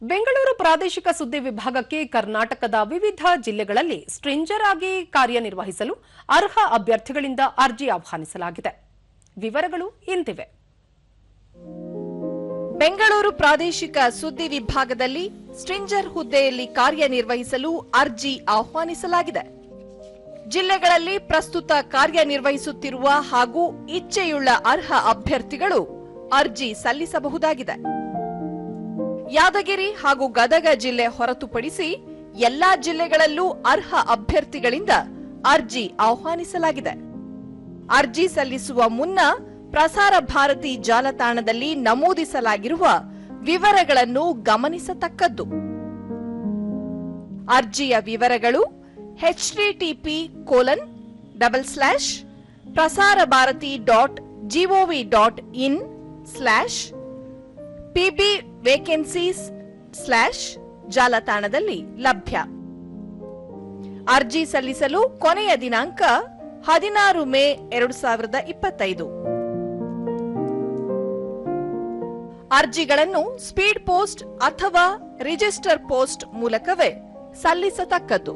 ಬೆಂಗಳೂರು ಪ್ರಾದೇಶಿಕ ಸುದ್ದಿ ವಿಭಾಗಕ್ಕೆ ಕರ್ನಾಟಕದ ವಿವಿಧ ಜಿಲ್ಲೆಗಳಲ್ಲಿ ಸ್ಟ್ರಿಂಜರ್ ಆಗಿ ಕಾರ್ಯನಿರ್ವಹಿಸಲು ಅರ್ಹ ಅಭ್ಯರ್ಥಿಗಳಿಂದ ಅರ್ಜಿ ಆಹ್ವಾನಿಸಲಾಗಿದೆ. ವಿವರಗಳು ಇಂತಿವೆ. ಬೆಂಗಳೂರು ಪ್ರಾದೇಶಿಕ ಸುದ್ದಿ ವಿಭಾಗದಲ್ಲಿ ಸ್ಟ್ರಿಂಜರ್ ಹುದ್ದೆಯಲ್ಲಿ ಕಾರ್ಯನಿರ್ವಹಿಸಲು ಅರ್ಜಿ ಆಹ್ವಾನಿಸಲಾಗಿದೆ. ಜಿಲ್ಲೆಗಳಲ್ಲಿ ಪ್ರಸ್ತುತ ಕಾರ್ಯನಿರ್ವಹಿಸುತ್ತಿರುವ ಹಾಗೂ ಇಚ್ಛೆಯುಳ್ಳ ಅರ್ಹ ಅಭ್ಯರ್ಥಿಗಳು ಅರ್ಜಿ ಸಲ್ಲಿಸಬಹುದಾಗಿದೆ. ಯಾದಗಿರಿ ಹಾಗೂ ಗದಗ ಜಿಲ್ಲೆ ಹೊರತುಪಡಿಸಿ ಎಲ್ಲಾ ಜಿಲ್ಲೆಗಳಲ್ಲೂ ಅರ್ಹ ಅಭ್ಯರ್ಥಿಗಳಿಂದ ಅರ್ಜಿ ಆಹ್ವಾನಿಸಲಾಗಿದೆ. ಅರ್ಜಿ ಸಲ್ಲಿಸುವ ಮುನ್ನ ಪ್ರಸಾರ ಭಾರತಿ ಜಾಲತಾಣದಲ್ಲಿ ನಮೂದಿಸಲಾಗಿರುವ ವಿವರಗಳನ್ನು ಗಮನಿಸತಕ್ಕದ್ದು. ಅರ್ಜಿಯ ವಿವರಗಳು http://prasarabharati.gov.in/pbvacancies/ ಜಾಲತಾಣದಲ್ಲಿ ಲಭ್ಯ. ಅರ್ಜಿ ಸಲ್ಲಿಸಲು ಕೊನೆಯ ದಿನಾಂಕ 16 ಮೇ 2025. ಅರ್ಜಿಗಳನ್ನು ಸ್ಪೀಡ್ ಪೋಸ್ಟ್ ಅಥವಾ ರಿಜಿಸ್ಟರ್ ಪೋಸ್ಟ್ ಮೂಲಕವೇ ಸಲ್ಲಿಸತಕ್ಕದ್ದು.